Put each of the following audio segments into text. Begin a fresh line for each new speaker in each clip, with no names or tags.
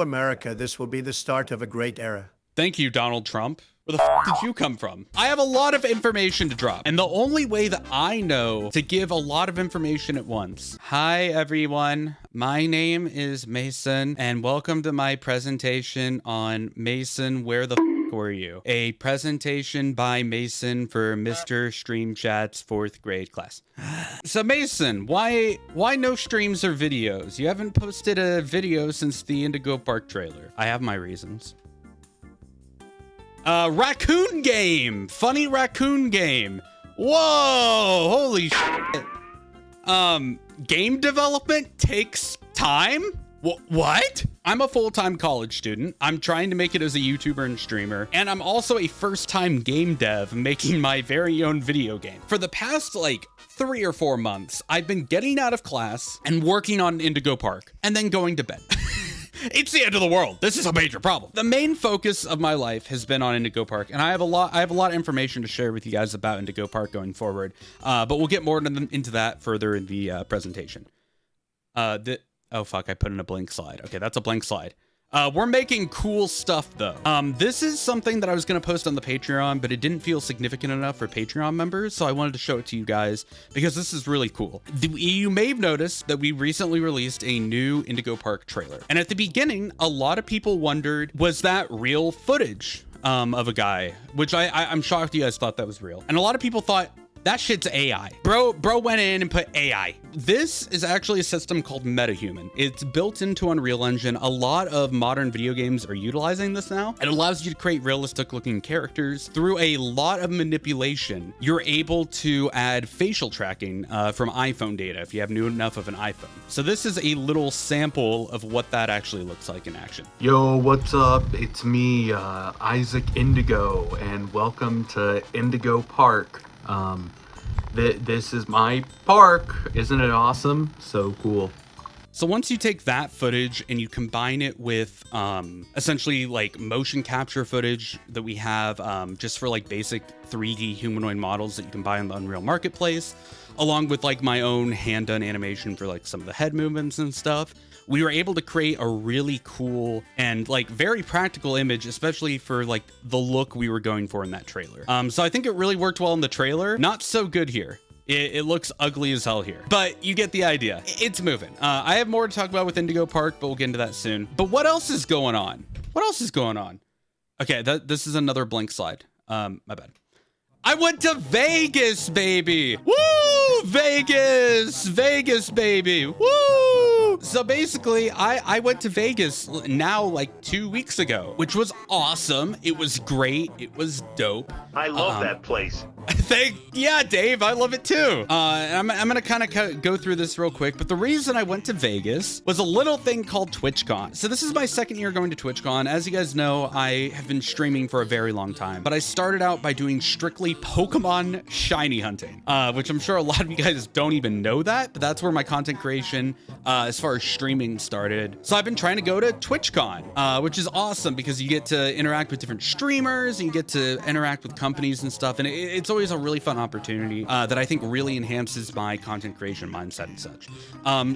Hello, America. This will be the start of a great era.
Thank you, Donald Trump. Where the f did you come from? I have a lot of information to drop, and the only way that I know to give a lot of information at once. Hi, everyone. My name is Mason, and welcome to my presentation on Mason, Where the F Were You? A presentation by Mason for Mr. Stream Chat's 4th grade class. So Mason, why no streams or videos? You haven't posted a video since the Indigo Park trailer. I have my reasons. Raccoon game! Funny raccoon game. Whoa! Holy shit. Game development takes time? What? I'm a full-time college student. I'm trying to make it as a YouTuber and streamer, and I'm also a first-time game dev making my very own video game. For the past, like, 3 or 4 months, I've been getting out of class and working on Indigo Park, and then going to bed. It's the end of the world. This is a major problem. The main focus of my life has been on Indigo Park, and I have a lot of information to share with you guys about Indigo Park going forward. But we'll get more into that further in the presentation. Oh fuck, I put in a blank slide. Okay, that's a blank slide. We're making cool stuff though. This is something that I was gonna post on the Patreon, but it didn't feel significant enough for Patreon members, so I wanted to show it to you guys because this is really cool. You may have noticed that we recently released a new Indigo Park trailer. And at the beginning, a lot of people wondered, was that real footage of a guy? Which I'm shocked you guys thought that was real. And a lot of people thought, that shit's AI. Bro went in and put AI. This is actually a system called MetaHuman. It's built into Unreal Engine. A lot of modern video games are utilizing this now. It allows you to create realistic looking characters through a lot of manipulation. You're able to add facial tracking from iPhone data if you have new enough of an iPhone. So this is a little sample of what that actually looks like in action.
Yo, what's up? It's me, Isaac Indigo, and welcome to Indigo Park. This is my park. Isn't it awesome? So cool.
So once you take that footage and you combine it with essentially like motion capture footage that we have just for like basic 3D humanoid models that you can buy on the Unreal Marketplace, along with like my own hand-done animation for like some of the head movements and stuff, we were able to create a really cool and like very practical image, especially for like the look we were going for in that trailer. So I think it really worked well in the trailer. Not so good here. It looks ugly as hell here, but you get the idea. It's moving. I have more to talk about with Indigo Park, but we'll get into that soon. But what else is going on? What else is going on? Okay, this is another blank slide. My bad. I went to Vegas, baby. Woo! Vegas, baby. Woo! So basically, I went to Vegas now like 2 weeks ago, which was awesome. It was great. It was dope.
I love that place.
Yeah, Dave, I love it too. I'm gonna kind of go through this real quick, but the reason I went to Vegas was a little thing called TwitchCon. So this is my 2nd year going to TwitchCon. As you guys know, I have been streaming for a very long time, but I started out by doing strictly Pokemon shiny hunting, which I'm sure a lot of you guys don't even know that, but that's where my content creation, as far as streaming started. So I've been trying to go to TwitchCon, which is awesome because you get to interact with different streamers and you get to interact with companies and stuff. And it's always a really fun opportunity that I think really enhances my content creation mindset and such.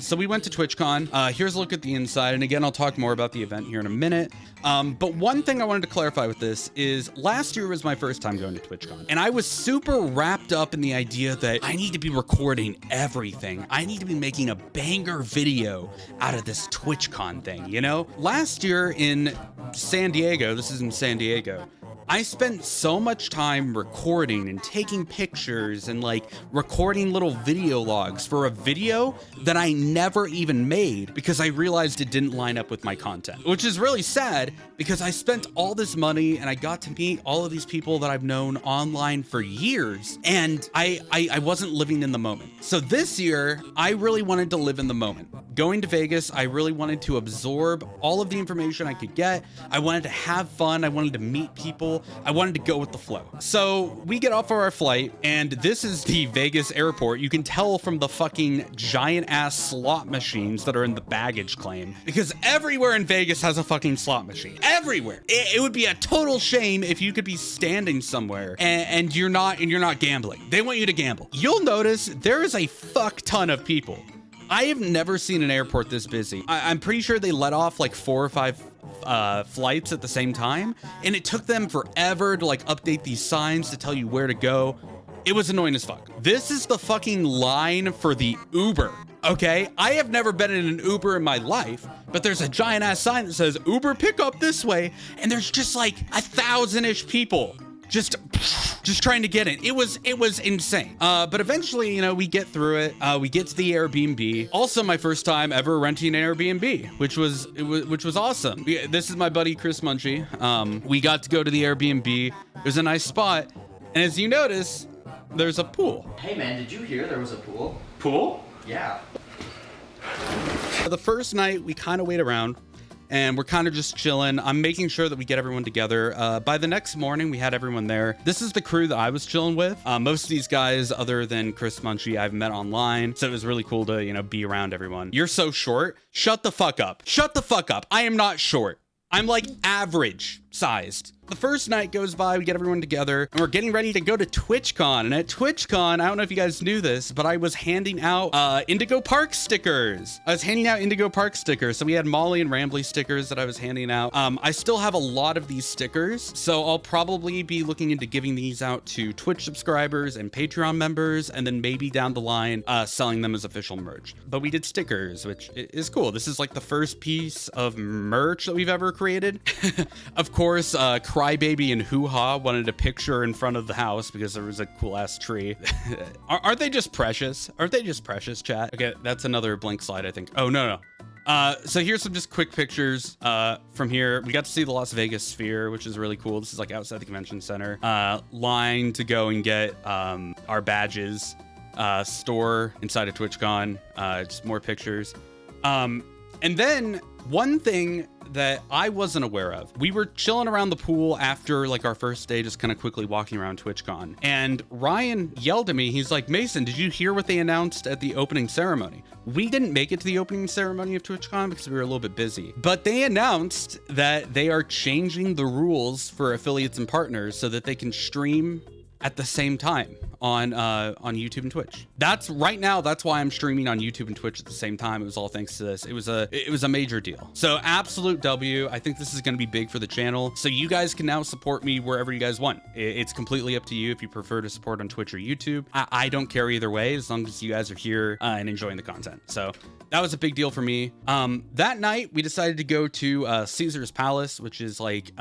So we went to TwitchCon. Here's a look at the inside. And again, I'll talk more about the event here in a minute. But one thing I wanted to clarify with this is last year was my first time going to TwitchCon. And I was super wrapped up in the idea that I need to be recording everything. I need to be making a banger video out of this TwitchCon thing, you know? Last year in San Diego, this is in San Diego, I spent so much time recording and taking pictures and like recording little video logs for a video that I never even made because I realized it didn't line up with my content, which is really sad because I spent all this money and I got to meet all of these people that I've known online for years and I wasn't living in the moment. So this year, I really wanted to live in the moment. Going to Vegas, I really wanted to absorb all of the information I could get. I wanted to have fun. I wanted to meet people. I wanted to go with the flow. So we get off of our flight and this is the Vegas airport. You can tell from the fucking giant ass slot machines that are in the baggage claim because everywhere in Vegas has a fucking slot machine. Everywhere. It would be a total shame if you could be standing somewhere and you're not gambling. They want you to gamble. You'll notice there is a fuck ton of people I have never seen an airport this busy. I'm pretty sure they let off like 4 or 5 flights at the same time, and it took them forever to like update these signs to tell you where to go. It was annoying as fuck. This is the fucking line for the Uber, okay? I have never been in an Uber in my life, but there's a giant ass sign that says Uber pick up this way, and there's just like 1,000-ish people just trying to get in. It was insane. But eventually, you know, we get through it. We get to the Airbnb. Also my first time ever renting an Airbnb, which was awesome. This is my buddy Chris Munchie. We got to go to the Airbnb. It was a nice spot. And as you notice, there's a pool.
Hey man, did you hear there was a pool?
Pool?
Yeah.
The first night we kind of wait around and we're kind of just chilling. I'm making sure that we get everyone together. By the next morning, we had everyone there. This is the crew that I was chilling with. Most of these guys, other than Chris Munchie, I've met online. So it was really cool to, you know, be around everyone. You're so short. Shut the fuck up. Shut the fuck up. I am not short. I'm like average sized. The first night goes by, we get everyone together, and we're getting ready to go to TwitchCon. And at TwitchCon, I don't know if you guys knew this, but I was handing out Indigo Park stickers. So we had Molly and Rambly stickers that I was handing out. I still have a lot of these stickers, so I'll probably be looking into giving these out to Twitch subscribers and Patreon members, and then maybe down the line, selling them as official merch. But we did stickers, which is cool. This is like the first piece of merch that we've ever created. Of course, Crybaby and Hoo Ha wanted a picture in front of the house because there was a cool ass tree. Aren't they just precious? Aren't they just precious, chat? Okay, that's another blank slide, I think. Oh, no. So here's some just quick pictures from here. We got to see the Las Vegas Sphere, which is really cool. This is like outside the convention center. Line to go and get our badges. Store inside of TwitchCon. Just more pictures. And then one thing that I wasn't aware of. We were chilling around the pool after like our first day, just kind of quickly walking around TwitchCon. And Ryan yelled at me. He's like, Mason, did you hear what they announced at the opening ceremony? We didn't make it to the opening ceremony of TwitchCon because we were a little bit busy. But they announced that they are changing the rules for affiliates and partners so that they can stream at the same time on YouTube and Twitch. That's right now. That's why I'm streaming on YouTube and Twitch at the same time. It was all thanks to this. It was a major deal. So absolute W. I think this is going to be big for the channel. So you guys can now support me wherever you guys want. It's completely up to you if you prefer to support on Twitch or YouTube. I don't care either way as long as you guys are here and enjoying the content. So that was a big deal for me. That night we decided to go to Caesar's Palace, which is like,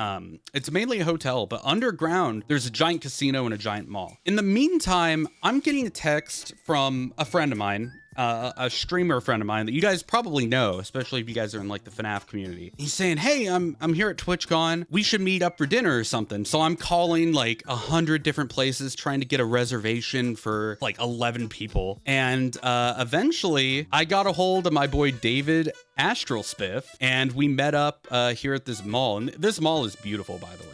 it's mainly a hotel, but underground there's a giant casino and a giant mall. In the meantime, I'm getting a text from a friend of mine, a streamer friend of mine that you guys probably know, especially if you guys are in like the FNAF community. He's saying, hey, I'm here at TwitchCon. We should meet up for dinner or something. So I'm calling like 100 different places trying to get a reservation for like 11 people. And eventually I got a hold of my boy David Astral Spiff, and we met up here at this mall. And this mall is beautiful, by the way.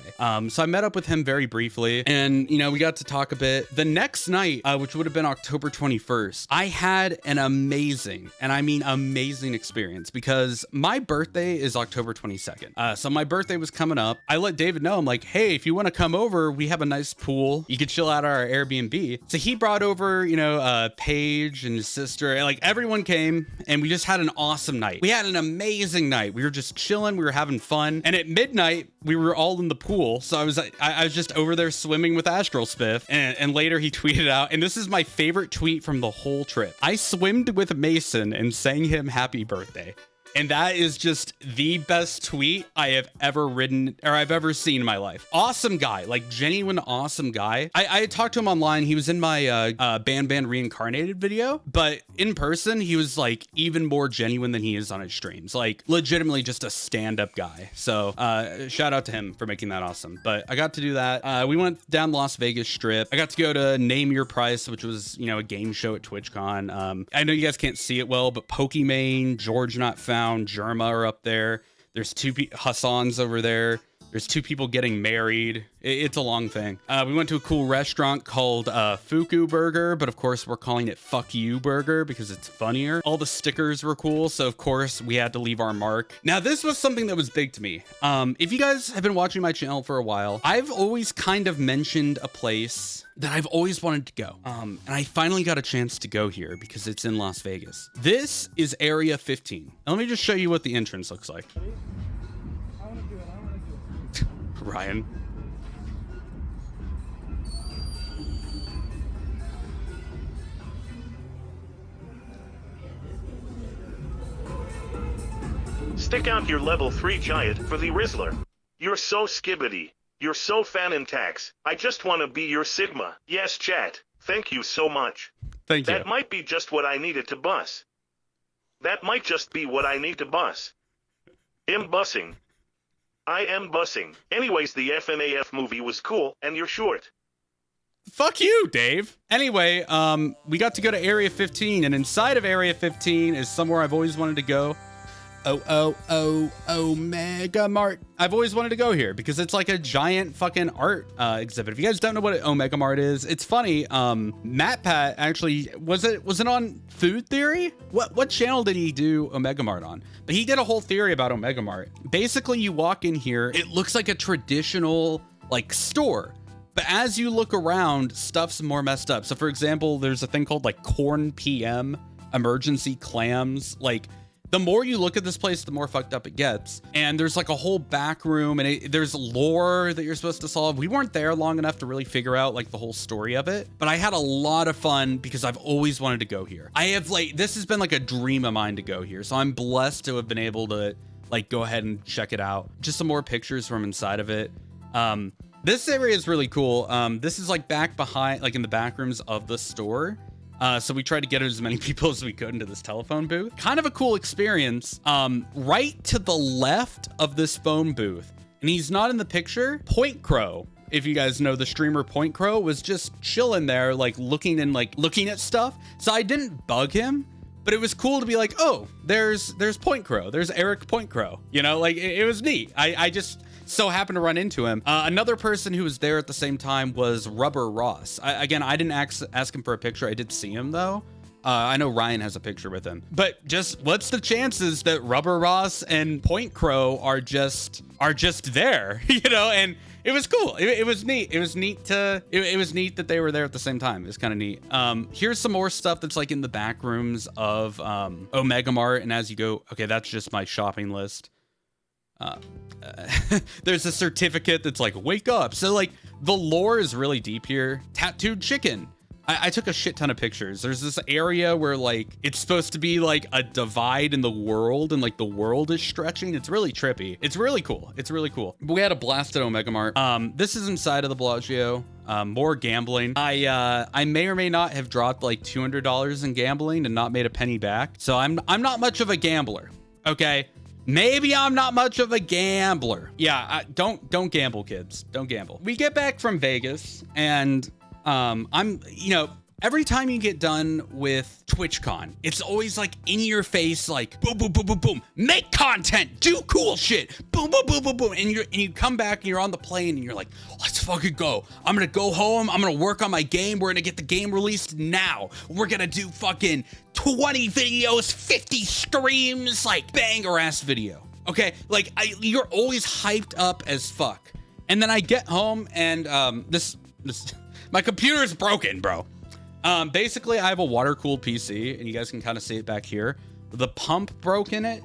So I met up with him very briefly, and you know, we got to talk a bit. The next night, which would have been October 21st, I had an amazing, and I mean amazing experience because my birthday is October 22nd. So my birthday was coming up. I let David know, I'm like, hey, if you want to come over, we have a nice pool. You could chill out at our Airbnb. So he brought over, you know, Paige and his sister, and like everyone came, and we just had an awesome night. We had an amazing night. We were just chilling. We were having fun. And at midnight, we were all in the pool. So I was just over there swimming with Astral Spiff. And later he tweeted out, and this is my favorite tweet from the whole trip. I swimmed with Mason and sang him happy birthday. And that is just the best tweet I have ever written or I've ever seen in my life. Awesome guy, like genuine awesome guy. I had talked to him online. He was in my Band Reincarnated video, but in person, he was like even more genuine than he is on his streams. Like legitimately just a stand-up guy. So shout out to him for making that awesome. But I got to do that. We went down Las Vegas Strip. I got to go to Name Your Price, which was, you know, a game show at TwitchCon. I know you guys can't see it well, but Pokimane, George Not Found, Germa are up there. There's two Hassans over there. There's 2 people getting married. It's a long thing. We went to a cool restaurant called Fuku Burger, but of course we're calling it Fuck You Burger because it's funnier. All the stickers were cool, so of course we had to leave our mark. Now this was something that was big to me. If you guys have been watching my channel for a while, I've always kind of mentioned a place that I've always wanted to go. And I finally got a chance to go here because it's in Las Vegas. This is Area 15. Now, let me just show you what the entrance looks like. Ryan.
Stick out your level 3 giant for the Rizzler. You're so skibbity. You're so fan-in-tax. I just want to be your Sigma. Yes, chat. Thank you so much.
Thank you.
That might be just what I needed to bus. That might just be what I need to bus. I'm bussing. I am bussing. Anyways, the FNAF movie was cool, and you're short.
Fuck you, Dave. Anyway, we got to go to Area 15, and inside of Area 15 is somewhere I've always wanted to go. Omega Mart. I've always wanted to go here because it's like a giant fucking art exhibit. If you guys don't know what Omega Mart is, it's funny. MatPat actually was it on Food Theory? What channel did he do Omega Mart on? But he did a whole theory about Omega Mart. Basically, you walk in here, it looks like a traditional like store. But as you look around, stuff's more messed up. So for example, there's a thing called like Corn PM, emergency clams, like the more you look at this place, the more fucked up it gets. And there's like a whole back room and there's lore that you're supposed to solve. We weren't there long enough to really figure out like the whole story of it, but I had a lot of fun because I've always wanted to go here. This has been like a dream of mine to go here. So I'm blessed to have been able to like go ahead and check it out. Just some more pictures from inside of it. This area is really cool. This is like back behind, like in the back rooms of the store. So we tried to get as many people as we could into this telephone booth. Kind of a cool experience. Right to the left of this phone booth, and he's not in the picture, Point Crow, if you guys know the streamer Point Crow, was just chilling there, like looking at stuff. So I didn't bug him, but it was cool to be like, oh, there's Point Crow. There's Eric Point Crow. You know, like it was neat. I just so happened to run into him. Another person who was there at the same time was Rubber Ross. I didn't ask him for a picture. I did see him though. I know Ryan has a picture with him, but just what's the chances that Rubber Ross and Point Crow are just there, you know? And it was cool. It was neat. It was neat that they were there at the same time. It was kind of neat. Here's some more stuff that's like in the back rooms of Omega Mart. And as you go, okay, that's just my shopping list. There's a certificate that's like, wake up. So like the lore is really deep here. Tattooed chicken. I took a shit ton of pictures. There's this area where like it's supposed to be like a divide in the world and like the world is stretching. It's really trippy. It's really cool. It's really cool. But we had a blast at Omega Mart. This is inside of the Bellagio. More gambling. I may or may not have dropped like $200 in gambling and not made a penny back. So I'm not much of a gambler. Okay. Maybe I'm not much of a gambler. Yeah, don't gamble, kids. Don't gamble. We get back from Vegas and every time you get done with TwitchCon, it's always like in your face, like boom, boom, boom, boom, boom, make content, do cool shit, boom, boom, boom, boom, boom. And you come back and you're on the plane and you're like, let's fucking go. I'm gonna go home. I'm gonna work on my game. We're gonna get the game released now. We're gonna do fucking 20 videos, 50 streams, like banger ass video. Okay, like you're always hyped up as fuck. And then I get home and my computer's broken, bro. Basically, I have a water-cooled PC, and you guys can kind of see it back here. The pump broke in it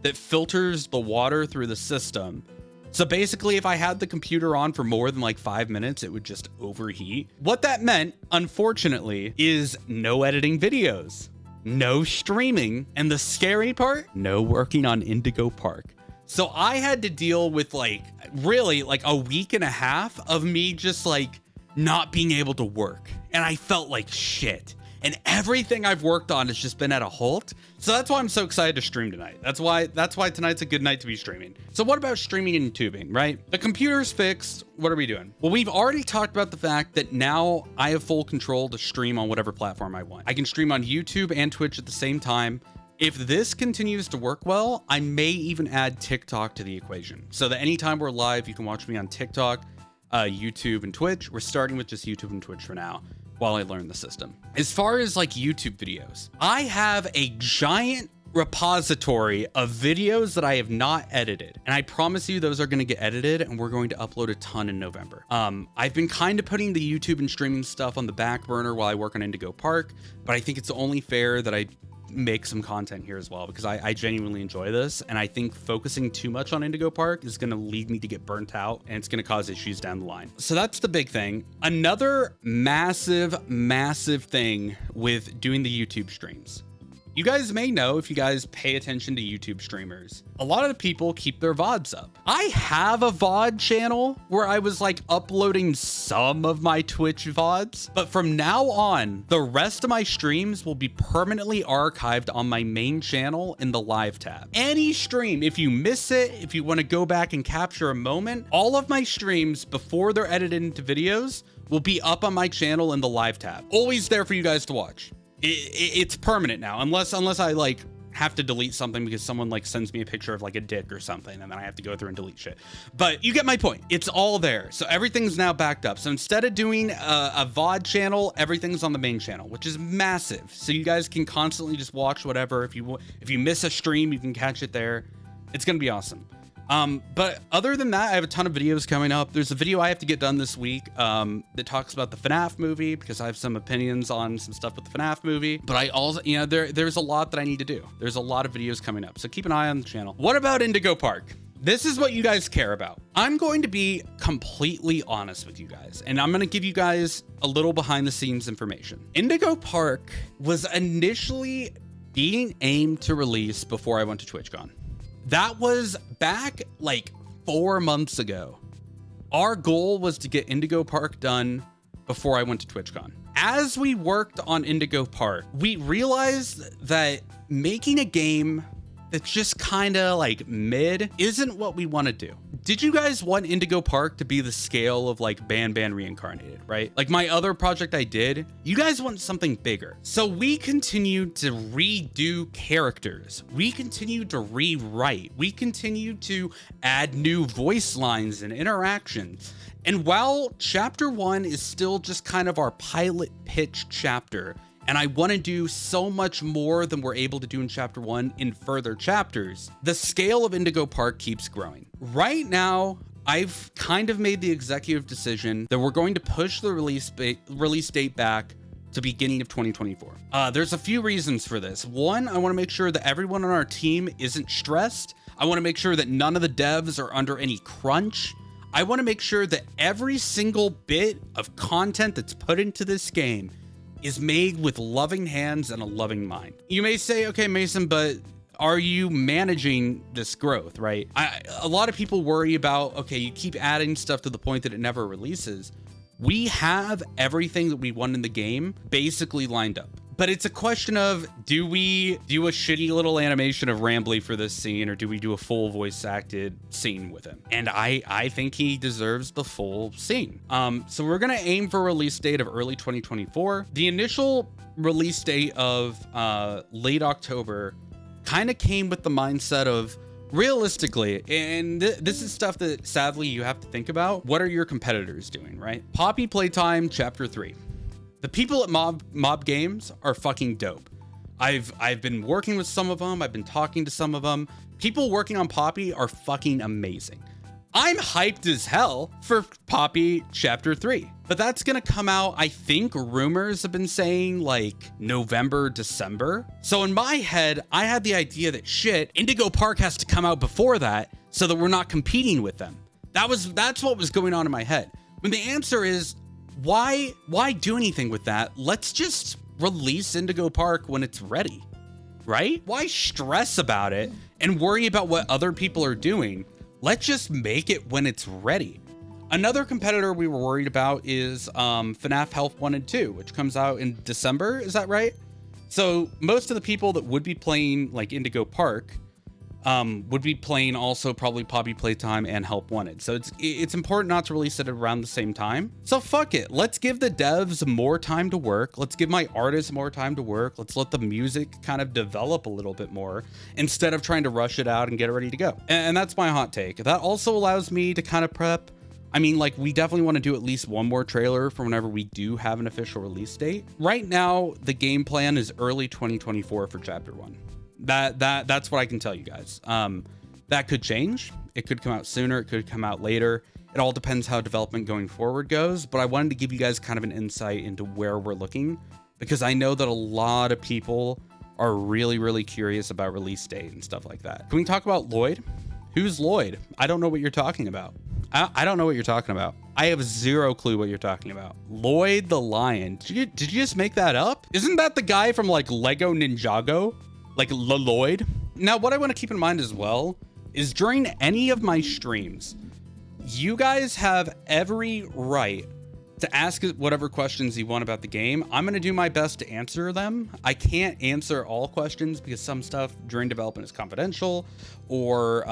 that filters the water through the system. So basically, if I had the computer on for more than like 5 minutes, it would just overheat. What that meant, unfortunately, is no editing videos, no streaming, and the scary part, no working on Indigo Park. So I had to deal with like really like a week and a half of me just like not being able to work. And I felt like shit. And everything I've worked on has just been at a halt. So that's why I'm so excited to stream tonight. That's why tonight's a good night to be streaming. So what about streaming and tubing, right? The computer's fixed. What are we doing? Well, we've already talked about the fact that now I have full control to stream on whatever platform I want. I can stream on YouTube and Twitch at the same time. If this continues to work well, I may even add TikTok to the equation so that anytime we're live, you can watch me on TikTok, YouTube, and Twitch. We're starting with just YouTube and Twitch for now while I learn the system. As far as like YouTube videos, I have a giant repository of videos that I have not edited, and I promise you those are going to get edited, and we're going to upload a ton in November. I've been kind of putting the YouTube and streaming stuff on the back burner while I work on Indigo Park, but I think it's only fair that I make some content here as well, because I genuinely enjoy this, and I think focusing too much on Indigo Park is going to lead me to get burnt out, and it's going to cause issues down the line. So that's the big thing. Another massive thing with doing the YouTube streams. You guys may know, if you guys pay attention to YouTube streamers, a lot of the people keep their VODs up. I have a VOD channel where I was like uploading some of my Twitch VODs, but from now on, the rest of my streams will be permanently archived on my main channel in the live tab. Any stream, if you miss it, if you want to go back and capture a moment, all of my streams before they're edited into videos will be up on my channel in the live tab. Always there for you guys to watch. It's permanent now, unless I like have to delete something because someone like sends me a picture of like a dick or something, and then I have to go through and delete shit. But you get my point. It's all there. So everything's now backed up. So instead of doing a VOD channel, everything's on the main channel, which is massive. So you guys can constantly just watch whatever. If you miss a stream, you can catch it there. It's going to be awesome. But other than that, I have a ton of videos coming up. There's a video I have to get done this week that talks about the FNAF movie, because I have some opinions on some stuff with the FNAF movie. But I also, you know, there's a lot that I need to do. There's a lot of videos coming up, so keep an eye on the channel. What about Indigo Park? This is what you guys care about. I'm going to be completely honest with you guys, and I'm going to give you guys a little behind the scenes information. Indigo Park was initially being aimed to release before I went to TwitchCon. That was back like 4 months ago. Our goal was to get Indigo Park done before I went to TwitchCon. As we worked on Indigo Park, we realized that making a game that's just kind of like mid isn't what we want to do. Did you guys want Indigo Park to be the scale of like Ban Reincarnated, right? Like my other project I did, you guys want something bigger. So we continued to redo characters. We continued to rewrite. We continued to add new voice lines and interactions. And while chapter 1 is still just kind of our pilot pitch chapter, and I want to do so much more than we're able to do in chapter 1 in further chapters, the scale of Indigo Park keeps growing. Right now, I've kind of made the executive decision that we're going to push the release date back to beginning of 2024. There's a few reasons for this. One, I want to make sure that everyone on our team isn't stressed. I want to make sure that none of the devs are under any crunch. I want to make sure that every single bit of content that's put into this game is made with loving hands and a loving mind. You may say, okay, Mason, but are you managing this growth, right? A lot of people worry about, okay, you keep adding stuff to the point that it never releases. We have everything that we want in the game basically lined up. But it's a question of, do we do a shitty little animation of Rambly for this scene, or do we do a full voice acted scene with him? And I think he deserves the full scene. So we're gonna aim for a release date of early 2024. The initial release date of late October kind of came with the mindset of, realistically, and this is stuff that sadly you have to think about, what are your competitors doing, right? Poppy Playtime Chapter 3. The people at Mob Games are fucking dope. I've been working with some of them. I've been talking to some of them. People working on Poppy are fucking amazing. I'm hyped as hell for Poppy Chapter 3. But that's gonna come out, I think rumors have been saying like November, December. So in my head, I had the idea that shit, Indigo Park has to come out before that so that we're not competing with them. That's what was going on in my head. When the answer is, why do anything with that? Let's just release Indigo Park when it's ready, right? Why stress about it and worry about what other people are doing? Let's just make it when it's ready. Another competitor we were worried about is FNAF Health 1 and 2, which comes out in December. Is that right? So most of the people that would be playing like Indigo Park would be playing also probably Poppy Playtime and Help Wanted. So it's important not to release it around the same time. So fuck it. Let's give the devs more time to work. Let's give my artists more time to work. Let's let the music kind of develop a little bit more instead of trying to rush it out and get it ready to go. And that's my hot take. That also allows me to kind of prep. I mean, like, we definitely want to do at least one more trailer for whenever we do have an official release date. Right now, the game plan is early 2024 for chapter 1. That's what I can tell you guys. That could change. It could come out sooner. It could come out later. It all depends how development going forward goes. But I wanted to give you guys kind of an insight into where we're looking, because I know that a lot of people are really, really curious about release date and stuff like that. Can we talk about Lloyd? Who's Lloyd? I don't know what you're talking about. I don't know what you're talking about. I have zero clue what you're talking about. Lloyd the Lion. Did you just make that up? Isn't that the guy from like Lego Ninjago? Like Lloyd? Now, what I want to keep in mind as well is during any of my streams, you guys have every right to ask whatever questions you want about the game. I'm going to do my best to answer them. I can't answer all questions because some stuff during development is confidential, or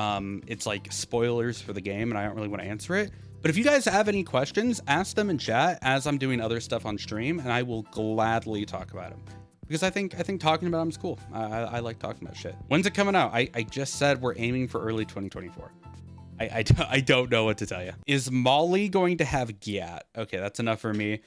it's like spoilers for the game and I don't really want to answer it. But if you guys have any questions, ask them in chat as I'm doing other stuff on stream, and I will gladly talk about them. Because I think talking about them is cool. I like talking about shit. When's it coming out? I just said we're aiming for early 2024. I don't know what to tell you. Is Molly going to have Gyat? Okay, that's enough for me.